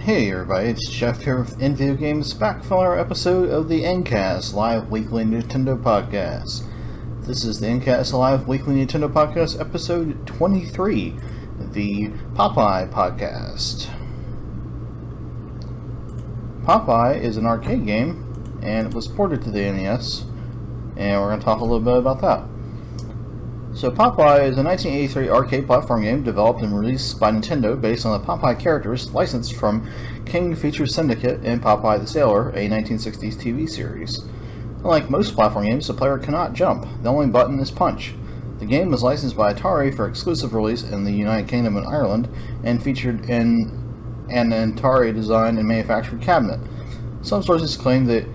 Hey everybody, it's Jeff here with NVG Games, back for another episode of the Ncast Live Weekly Nintendo Podcast. This is the Ncast Live Weekly Nintendo Podcast, episode 23, the Popeye Podcast. Popeye is an arcade game, and it was ported to the NES, and we're going to talk a little bit about that. So Popeye is a 1983 arcade platform game developed and released by Nintendo based on the Popeye characters licensed from King Features Syndicate and Popeye the Sailor, a 1960s TV series. Unlike most platform games, the player cannot jump. The only button is punch. The game was licensed by Atari for exclusive release in the United Kingdom and Ireland, and featured in an Atari designed and manufactured cabinet. Some sources claim that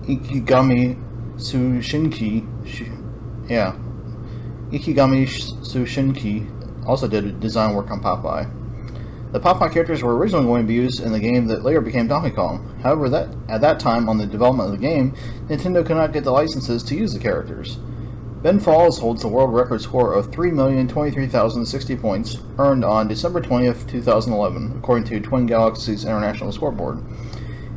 Ikigami Tsushinki also did design work on Popeye. The Popeye characters were originally going to be used in the game that later became Donkey Kong. However, at that time on the development of the game, Nintendo could not get the licenses to use the characters. Ben Folds holds the world record score of 3,023,060 points, earned on December 20th, 2011, according to Twin Galaxies International Scoreboard.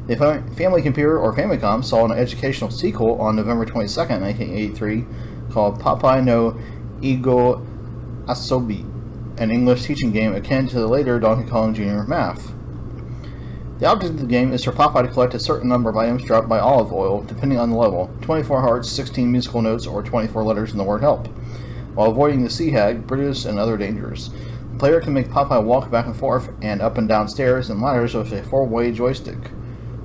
The Family Computer, or Famicom, saw an educational sequel on November 22nd, 1983, called Popeye no Igo Asobi, an English teaching game akin to the later Donkey Kong Jr. Math. The object of the game is for Popeye to collect a certain number of items dropped by olive oil, depending on the level, 24 hearts, 16 musical notes, or 24 letters in the word help, while avoiding the sea hag, Brutus, and other dangers. The player can make Popeye walk back and forth and up and down stairs and ladders with a 4-way joystick.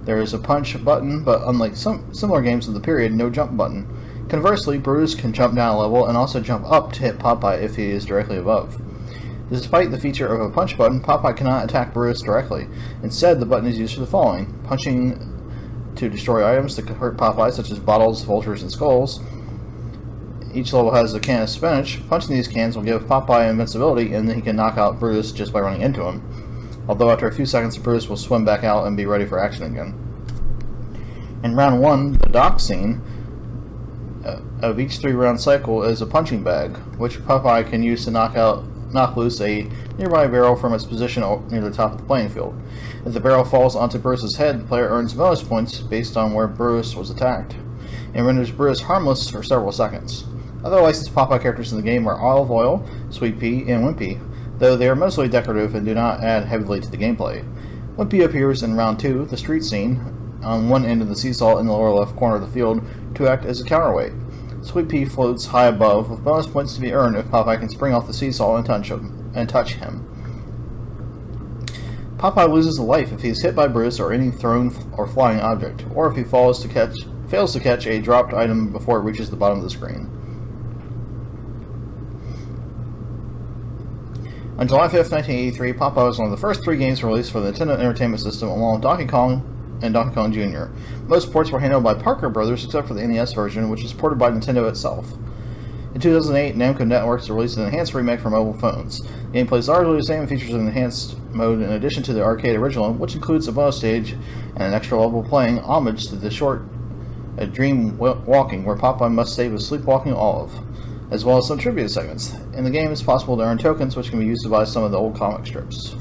There is a punch button, but unlike some similar games of the period, no jump button. Conversely, Brutus can jump down a level and also jump up to hit Popeye if he is directly above. Despite the feature of a punch button, Popeye cannot attack Brutus directly. Instead, the button is used for the following: punching to destroy items that could hurt Popeye, such as bottles, vultures, and skulls. Each level has a can of spinach. Punching these cans will give Popeye invincibility, and then he can knock out Brutus just by running into him. Although after a few seconds, Brutus will swim back out and be ready for action again. In round 1, the dock scene of each 3-round cycle is a punching bag, which Popeye can use to knock loose a nearby barrel from its position near the top of the playing field. If the barrel falls onto Brutus's head, the player earns bonus points based on where Brutus was attacked, and renders Brutus harmless for several seconds. Other licensed Popeye characters in the game are Olive Oil, Sweet Pea, and Wimpy, though they are mostly decorative and do not add heavily to the gameplay. Wimpy appears in round 2, the street scene, on one end of the seesaw in the lower left corner of the field, to act as a counterweight. Sweet Pea floats high above, with bonus points to be earned if Popeye can spring off the seesaw and touch him. Popeye loses a life if he is hit by Brutus or any thrown or flying object, or if he fails to catch a dropped item before it reaches the bottom of the screen. On July 5th, 1983, Popeye was one of the first 3 games released for the Nintendo Entertainment System, along with Donkey Kong and Donkey Kong Jr. Most ports were handled by Parker Brothers, except for the NES version, which was ported by Nintendo itself. In 2008, Namco Networks released an enhanced remake for mobile phones. The game plays largely the same and features an enhanced mode in addition to the arcade original, which includes a bonus stage and an extra level playing homage to the short Dream Walking, where Popeye must save a sleepwalking Olive, as well as some trivia segments. In the game, it's possible to earn tokens, which can be used to buy some of the old comic strips.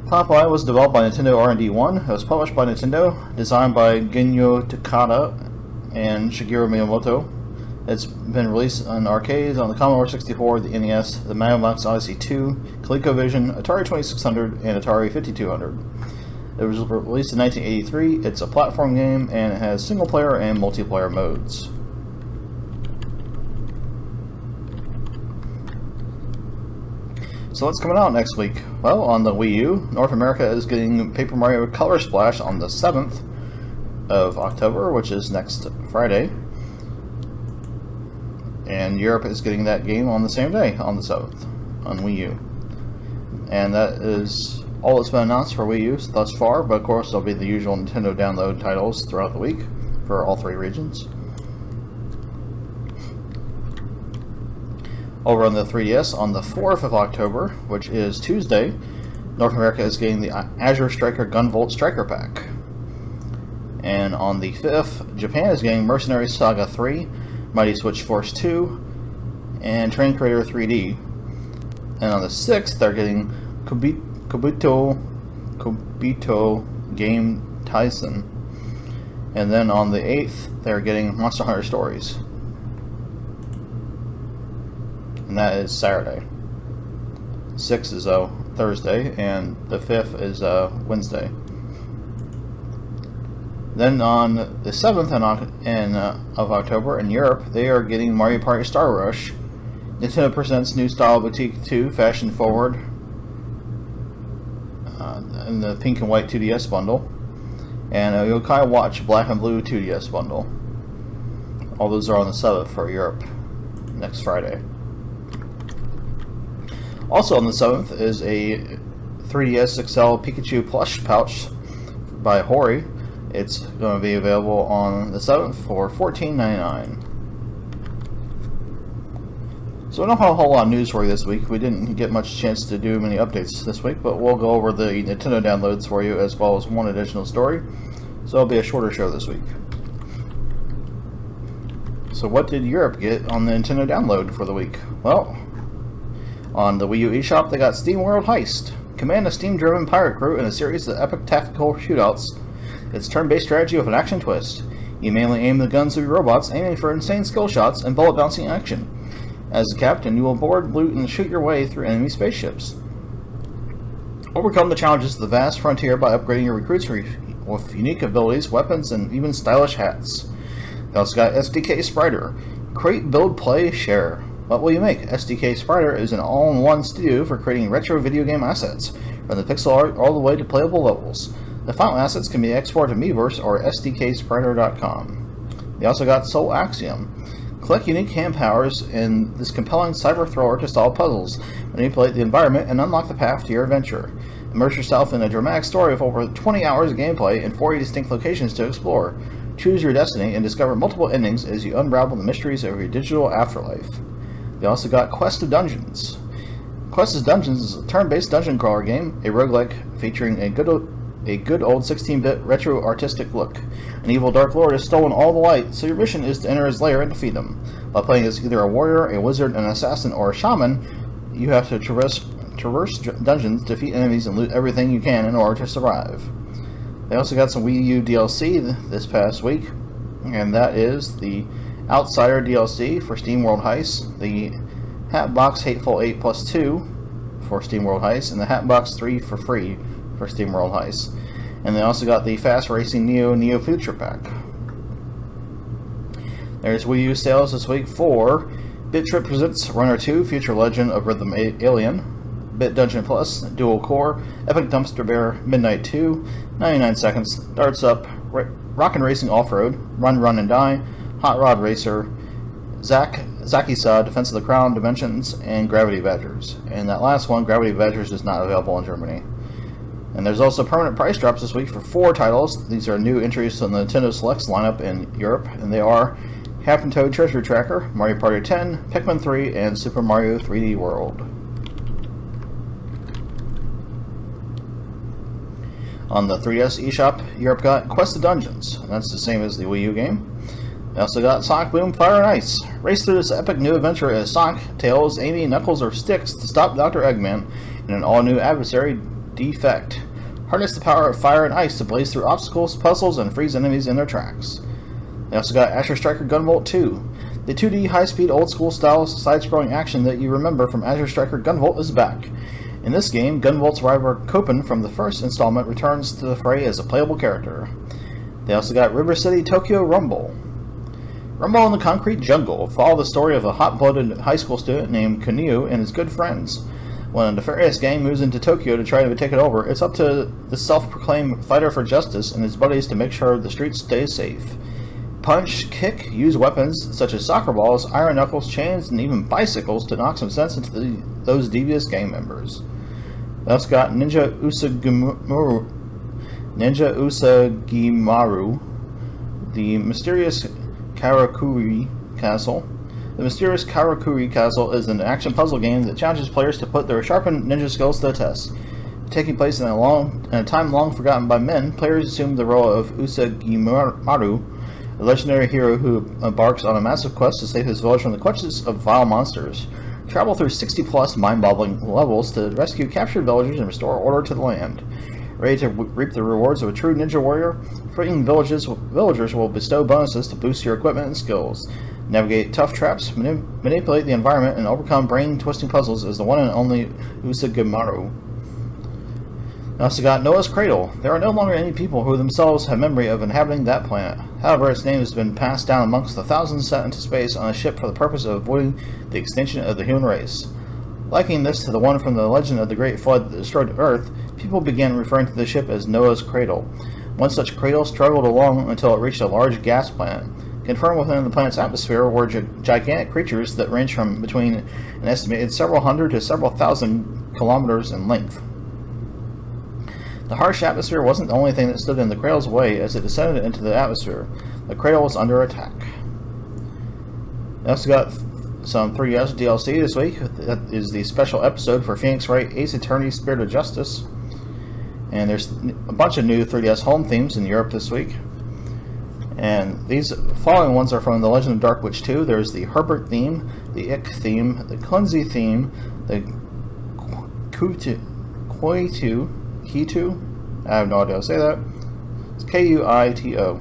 Popeye was developed by Nintendo R&D 1. It was published by Nintendo, designed by Genyo Takada and Shigeru Miyamoto. It's been released on arcades on the Commodore 64, the NES, the Magnavox Odyssey 2, ColecoVision, Atari 2600, and Atari 5200. It was released in 1983. It's a platform game, and it has single-player and multiplayer modes. So what's coming out next week? Well, on the Wii U, North America is getting Paper Mario Color Splash on the 7th of October, which is next Friday. And Europe is getting that game on the same day, on the 7th, on Wii U. And that is all that's been announced for Wii U thus far, but of course there'll be the usual Nintendo download titles throughout the week for all 3 regions. Over on the 3DS, on the 4th of October, which is Tuesday, North America is getting the Azure Striker Gunvolt Striker Pack. And on the 5th, Japan is getting Mercenary Saga 3, Mighty Switch Force 2, and Train Creator 3D. And on the 6th, they're getting Kobito Game Tyson. And then on the 8th, they're getting Monster Hunter Stories. And that is Saturday. 6th is Thursday, and the 5th is Wednesday. Then on the 7th of October in Europe, they are getting Mario Party Star Rush. Nintendo presents new style Boutique 2 fashion forward in the pink and white 2DS bundle, and a Yokai Watch Black and Blue 2DS bundle. All those are on the 7th for Europe next Friday. Also on the 7th is a 3DS XL Pikachu plush pouch by Hori. It's going to be available on the 7th for $14.99. So we don't have a whole lot of news for you this week. We didn't get much chance to do many updates this week, but we'll go over the Nintendo downloads for you as well as one additional story. So it'll be a shorter show this week. So what did Europe get on the Nintendo download for the week? Well, on the Wii U eShop, they got SteamWorld Heist. Command a steam-driven pirate crew in a series of epic tactical shootouts. It's turn-based strategy with an action twist. You mainly aim the guns of your robots, aiming for insane skill shots and bullet-bouncing action. As a captain, you will board, loot, and shoot your way through enemy spaceships. Overcome the challenges of the vast frontier by upgrading your recruits with unique abilities, weapons, and even stylish hats. They also got SDK Sprider. Create, build, play, share. What will you make? SDK Sprider is an all-in-one studio for creating retro video game assets, from the pixel art all the way to playable levels. The final assets can be exported to Miiverse or SDKSprider.com. They also got Soul Axiom. Collect unique hand powers in this compelling cyber thriller to solve puzzles, manipulate the environment, and unlock the path to your adventure. Immerse yourself in a dramatic story of over 20 hours of gameplay and 40 distinct locations to explore. Choose your destiny and discover multiple endings as you unravel the mysteries of your digital afterlife. They also got Quest of Dungeons. Quest of Dungeons is a turn-based dungeon crawler game, a roguelike featuring a good old 16-bit retro artistic look. An evil Dark Lord has stolen all the light, so your mission is to enter his lair and defeat him. By playing as either a warrior, a wizard, an assassin, or a shaman, you have to traverse dungeons, defeat enemies, and loot everything you can in order to survive. They also got some Wii U DLC this past week, and that is the Outsider DLC for SteamWorld Heist, the Hatbox Hateful 8 Plus 2 for SteamWorld Heist, and the Hatbox 3 for free for SteamWorld Heist. And they also got the Fast Racing Neo Future Pack. There's Wii U sales this week for Bit Trip presents Runner 2 Future Legend of Rhythm Alien, Bit Dungeon Plus Dual Core, Epic Dumpster Bear Midnight 2, 99 Seconds, Darts Up, Rockin' Racing Off-Road, Run Run and Die, Hot Rod Racer, Zaki-Sa Defense of the Crown Dimensions, and Gravity Badgers. And that last one, Gravity Badgers, is not available in Germany. And there's also permanent price drops this week for 4 titles. These are new entries to the Nintendo Selects lineup in Europe, and they are Captain Toad Treasure Tracker, Mario Party 10, Pikmin 3, and Super Mario 3D World. On the 3DS eShop, Europe got Quest of Dungeons, and that's the same as the Wii U game. They also got Sonic Boom Fire and Ice. Race through this epic new adventure as Sonic, Tails, Amy, Knuckles, or Sticks to stop Dr. Eggman and an all-new adversary, Defect. Harness the power of fire and ice to blaze through obstacles, puzzles, and freeze enemies in their tracks. They also got Azure Striker Gunvolt 2. The 2D high-speed old-school style side-scrolling action that you remember from Azure Striker Gunvolt is back. In this game, Gunvolt's rival Copen from the first installment returns to the fray as a playable character. They also got River City Tokyo Rumble. Rumble in the Concrete Jungle. Follow the story of a hot-blooded high school student named Kunio and his good friends. When a nefarious gang moves into Tokyo to try to take it over, it's up to the self-proclaimed fighter for justice and his buddies to make sure the streets stay safe. Punch, kick, use weapons such as soccer balls, iron knuckles, chains, and even bicycles to knock some sense into those devious gang members. They also got Ninja Usagimaru, the mysterious Karakuri Castle. The Mysterious Karakuri Castle is an action puzzle game that challenges players to put their sharpened ninja skills to the test. Taking place in a time long forgotten by men, players assume the role of Usagimaru, a legendary hero who embarks on a massive quest to save his village from the clutches of vile monsters. Travel through 60-plus mind-boggling levels to rescue captured villagers and restore order to the land. Ready to reap the rewards of a true ninja warrior? Freeing villagers will bestow bonuses to boost your equipment and skills. Navigate tough traps, manipulate the environment, and overcome brain-twisting puzzles as the one and only Usagamaru. We also got Noah's Cradle. There are no longer any people who themselves have memory of inhabiting that planet. However, its name has been passed down amongst the thousands sent into space on a ship for the purpose of avoiding the extinction of the human race. Likening this to the one from the legend of the Great Flood that destroyed Earth, people began referring to the ship as Noah's Cradle. One such cradle struggled along until it reached a large gas planet. Confirmed within the planet's atmosphere were gigantic creatures that range from between an estimated several hundred to several thousand kilometers in length. The harsh atmosphere wasn't the only thing that stood in the cradle's way as it descended into the atmosphere. The cradle was under attack. We also got some 3DS DLC this week. That is the special episode for Phoenix Wright Ace Attorney Spirit of Justice. And there's a bunch of new 3DS home themes in Europe this week. And these following ones are from The Legend of Dark Witch 2. There's the Herbert theme, the Ick theme, the Cleansey theme, the Kitu, I have no idea how to say that. It's Kuito.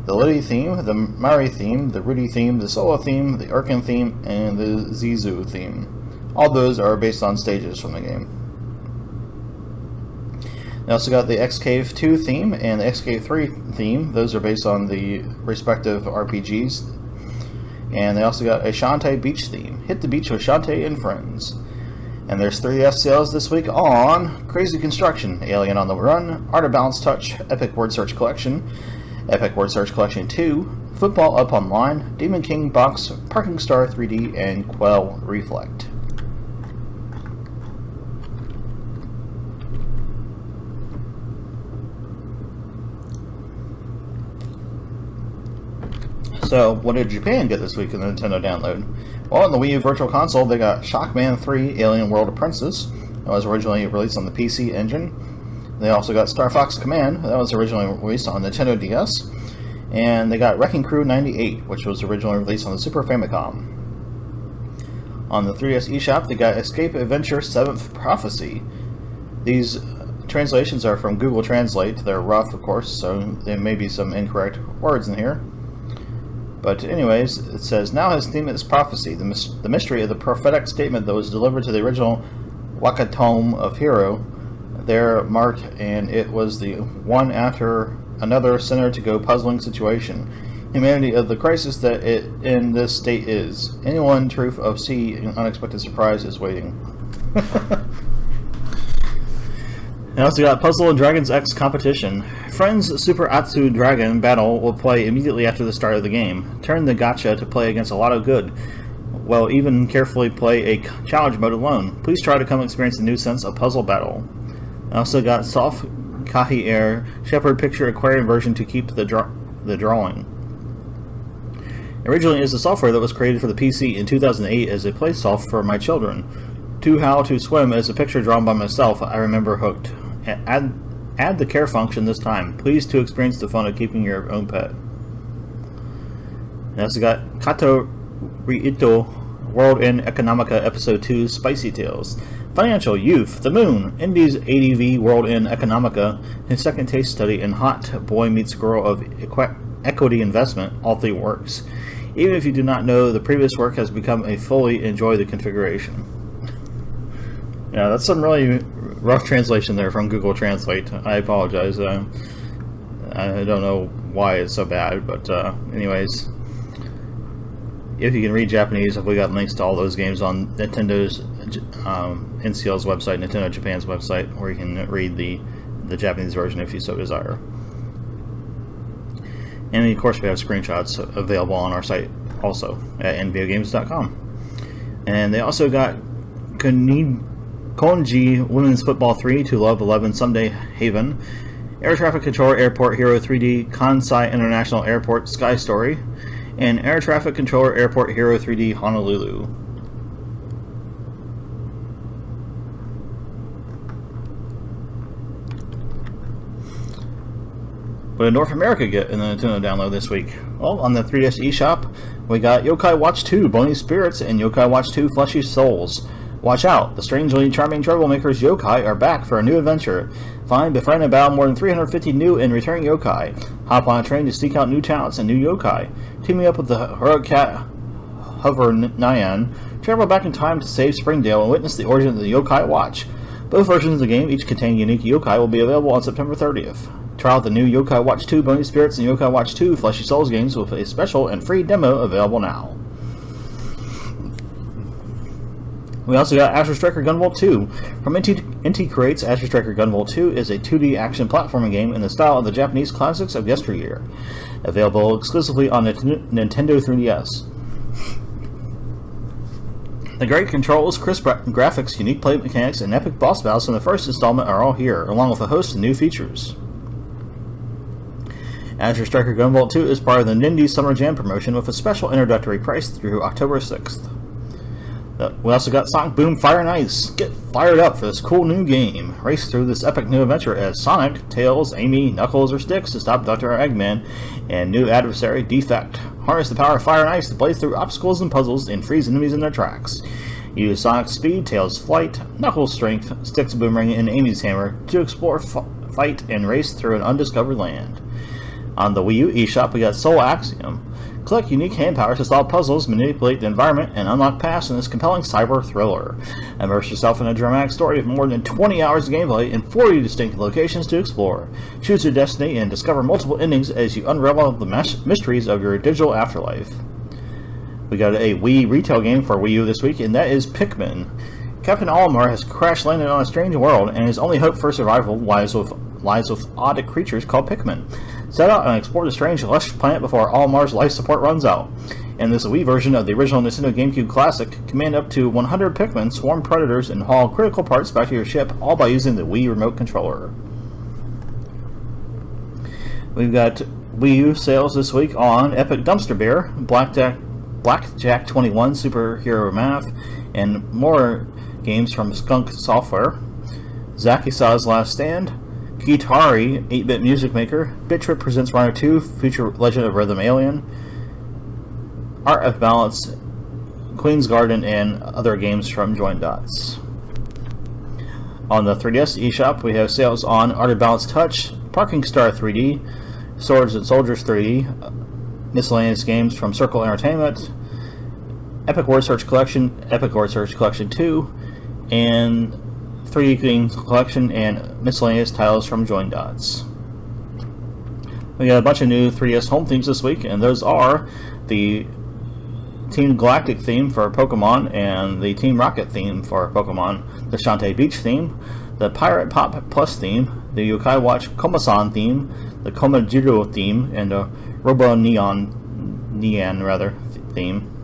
The Liddy theme, the Mari theme, the Rudy theme, the Solo theme, the Urkin theme, and the Zizu theme. All those are based on stages from the game. They also got the X-Cave 2 theme and the X-Cave 3 theme. Those are based on the respective RPGs. And they also got a Shantae Beach theme. Hit the beach with Shantae and friends. And there's 3DS sales this week on Crazy Construction, Alien on the Run, Art of Balance Touch, Epic Word Search Collection, Epic Word Search Collection 2, Football Up Online, Demon King Box, Parking Star 3D, and Quell Reflect. So, what did Japan get this week in the Nintendo download? Well, in the Wii U Virtual Console, they got Shockman 3 Alien World Apprentice. That was originally released on the PC Engine. They also got Star Fox Command. That was originally released on Nintendo DS. And they got Wrecking Crew 98, which was originally released on the Super Famicom. On the 3DS eShop, they got Escape Adventure 7th Prophecy. These translations are from Google Translate. They're rough, of course, so there may be some incorrect words in here. But anyways, it says, now his theme is prophecy, the mystery of the prophetic statement that was delivered to the original Wakatome of Hero. There marked, and it was the one after another center-to-go puzzling situation. Humanity of the crisis that it in this state is. Anyone truth of sea an unexpected surprise is waiting. And also got Puzzle and Dragons X Competition. Friends Super Atsu Dragon Battle will play immediately after the start of the game. Turn the gacha to play against a lot of good. Well, even carefully play a challenge mode alone. Please try to come experience the new sense of puzzle battle. I also got Soft Kahi Air Shepherd Picture Aquarium version to keep the drawing. Originally is the software that was created for the PC in 2008 as a play soft for my children. To How to Swim as a picture drawn by myself, I remember hooked. Add the care function this time. Please to experience the fun of keeping your own pet. And also got Kato Riito World in Economica Episode 2 Spicy Tales. Financial, Youth, The Moon, Indy's ADV World in Economica, his second taste study, and Hot Boy Meets Girl of Equity Investment, all three works. Even if you do not know, the previous work has become a fully enjoy the configuration. Yeah, that's some really rough translation there from Google Translate. I apologize. I don't know why it's so bad, but anyways, if you can read Japanese, we got links to all those games on Nintendo's NCL's website, Nintendo Japan's website, where you can read the Japanese version if you so desire. And of course, we have screenshots available on our site also at nvigames.com. And they also got Konji Women's Football 3 to Love 11 Sunday Haven, Air Traffic Controller Airport Hero 3D Kansai International Airport Sky Story, and Air Traffic Controller Airport Hero 3D Honolulu. What did North America get in the Nintendo download this week? Well, on the 3DS eShop, We got Yokai Watch 2 Bony Spirits and Yokai Watch 2 Fleshy Souls. Watch out, the strangely charming troublemakers yokai are back for a new adventure. Find, befriend, and battle more than 350 new and returning yokai. Hop on a train to seek out new talents and new yokai. Teaming up with the heroic cat Hover Nyan, travel back in time to save Springdale and witness the origin of the Yokai Watch. Both versions of the game, each containing unique yokai, will be available on September 30th. Try out the new Yokai Watch 2 Bony Spirits and Yokai Watch 2 Fleshy Souls games with a special and free demo available now. We also got Astro Striker Gunvolt 2. From NT Creates, Astro Striker Gunvolt 2 is a 2D action platforming game in the style of the Japanese classics of yesteryear. Available exclusively on Nintendo 3DS. The great controls, crisp graphics, unique play mechanics, and epic boss battles from the first installment are all here, along with a host of new features. Astro Striker Gunvolt 2 is part of the Nindy Summer Jam promotion with a special introductory price through October 6th. We also got Sonic Boom Fire and Ice. Get fired up for this cool new game. Race through this epic new adventure as Sonic, Tails, Amy, Knuckles, or Sticks to stop Dr. Eggman and new adversary Defect. Harness the power of fire and ice to blaze through obstacles and puzzles and freeze enemies in their tracks. Use Sonic's speed, Tails' flight, Knuckles' strength, Sticks' boomerang, and Amy's hammer to explore, fight, and race through an undiscovered land. On the Wii U eShop, we got Soul Axiom. Collect unique hand powers to solve puzzles, manipulate the environment, and unlock paths in this compelling cyber thriller. Immerse yourself in a dramatic story of more than 20 hours of gameplay and 40 distinct locations to explore. Choose your destiny and discover multiple endings as you unravel the mysteries of your digital afterlife. We got a Wii retail game for Wii U this week, and that is Pikmin. Captain Olimar has crash-landed on a strange world, and his only hope for survival lies with odd creatures called Pikmin. Set out and explore the strange, lush planet before Olimar's life support runs out. In this Wii version of the original Nintendo GameCube Classic, command up to 100 Pikmin, swarm predators, and haul critical parts back to your ship, all by using the Wii remote controller. We've got Wii U sales this week on Epic Dumpster Bear, Blackjack 21 Superhero Math, and more games from Skunk Software, Zakisa's Last Stand, Guitari, 8-bit music maker, BitTrip presents Runner 2, Future Legend of Rhythm Alien, Art of Balance, Queen's Garden, and other games from Joint Dots. On the 3DS eShop, we have sales on Art of Balance Touch, Parking Star 3D, Swords and Soldiers 3D, miscellaneous games from Circle Entertainment, Epic Word Search Collection, Epic Word Search Collection 2, and 3D Games Collection, and miscellaneous titles from Join Dots. We got a bunch of new 3DS home themes this week, and those are the Team Galactic theme for Pokemon and the Team Rocket theme for Pokemon, the Shantae Beach theme, the Pirate Pop Plus theme, the Yokai Watch Komasan theme, the Komajiro theme, and the Robo Neon theme.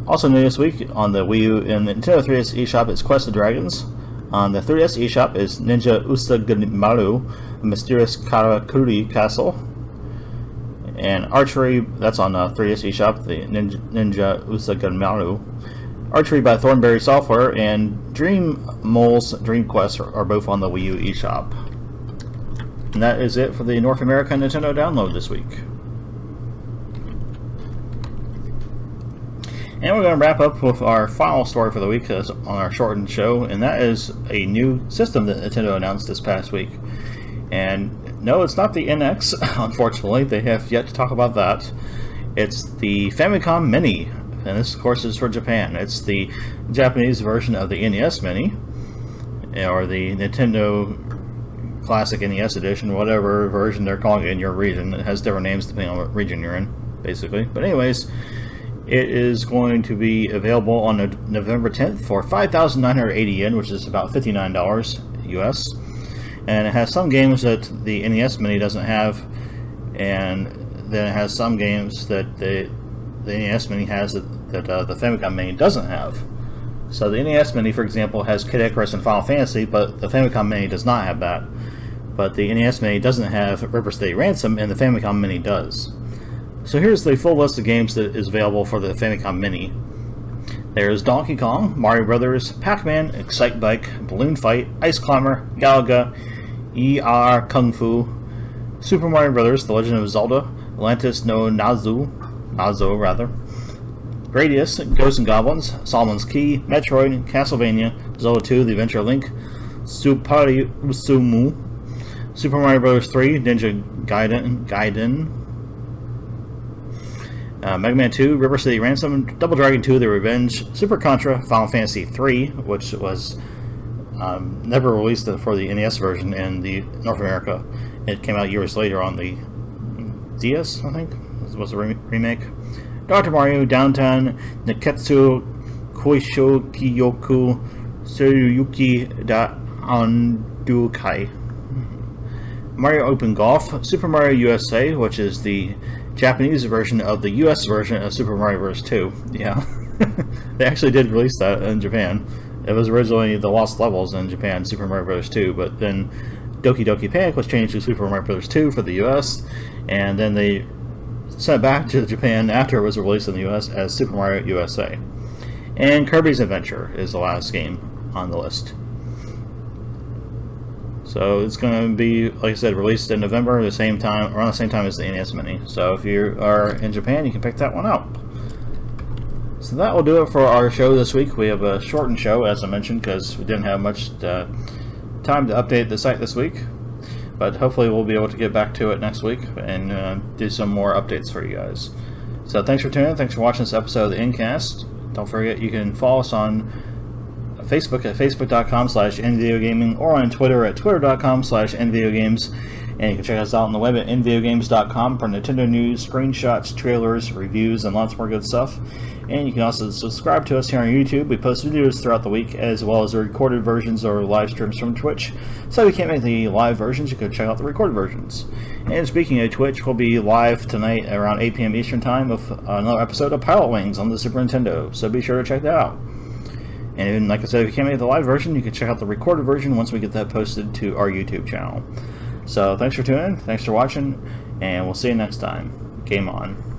Also new this week on the Wii U and the Nintendo 3DS eShop is Quest of Dragons. On the 3DS eShop is Ninja Usagamaru, a mysterious Karakuri castle. And Archery, that's on the 3DS eShop, the Ninja Usagamaru. Archery by Thornberry Software and Dream Mole's Dream Quest are both on the Wii U eShop. And that is it for the North America Nintendo download this week. And we're going to wrap up with our final story for the week on our shortened show, and that is a new system that Nintendo announced this past week. And no, it's not the NX, unfortunately. They have yet to talk about that. It's the Famicom Mini, and this, of course, is for Japan. It's the Japanese version of the NES Mini, or the Nintendo Classic NES Edition, whatever version they're calling it in your region. It has different names depending on what region you're in, basically. But anyways, it is going to be available on November 10th for 5,980 yen, which is about $59 US. And it has some games that the NES Mini doesn't have, and then it has some games that the NES Mini has that the Famicom Mini doesn't have. So the NES Mini, for example, has Kid Icarus and Final Fantasy, but the Famicom Mini does not have that. But the NES Mini doesn't have River State Ransom, and the Famicom Mini does. So here's the full list of games that is available for the Famicom Mini. There's Donkey Kong, Mario Brothers, Pac-Man, Excite Bike, Balloon Fight, Ice Climber, Galaga, ER Kung Fu, Super Mario Brothers, The Legend of Zelda, Atlantis no Nazu, Nazo rather. Gradius, Ghosts and Goblins, Solomon's Key, Metroid, Castlevania, Zelda 2, The Adventure of Link, Supari Usumu, Super Mario Bros. 3, Ninja Gaiden, Mega Man 2, River City Ransom, Double Dragon 2, The Revenge, Super Contra, Final Fantasy 3, which was never released for the NES version in North America. It came out years later on the DS, I think, was the remake. Dr. Mario, Downtown, Neketsu, Koisho Kiyoku, Tsuruyuki da Andukai. Mario Open Golf, Super Mario USA, which is the Japanese version of the US version of Super Mario Bros. 2. Yeah, they actually did release that in Japan. It was originally the Lost Levels in Japan, Super Mario Bros. 2, but then Doki Doki Panic was changed to Super Mario Bros. 2 for the US, and then they sent it back to Japan after it was released in the US as Super Mario USA. And Kirby's Adventure is the last game on the list. So it's going to be, like I said, released in November, around the same time as the NES Mini. So if you are in Japan, you can pick that one up. So that will do it for our show this week. We have a shortened show, as I mentioned, because we didn't have much time to update the site this week. But hopefully we'll be able to get back to it next week and do some more updates for you guys. So thanks for tuning in. Thanks for watching this episode of the Incast. Don't forget you can follow us on Facebook at facebook.com/nvideogaming or on Twitter at twitter.com/nvideogames. And you can check us out on the web at nvideogames.com for Nintendo news, screenshots, trailers, reviews, and lots more good stuff. And you can also subscribe to us here on YouTube. We post videos throughout the week, as well as the recorded versions or live streams from Twitch. So if you can't make the live versions, you can check out the recorded versions. And speaking of Twitch, we'll be live tonight around 8 p.m. Eastern Time with another episode of Pilot Wings on the Super Nintendo. So be sure to check that out. And like I said, if you can't make the live version, you can check out the recorded version once we get that posted to our YouTube channel. So thanks for tuning in, thanks for watching, and we'll see you next time. Game on.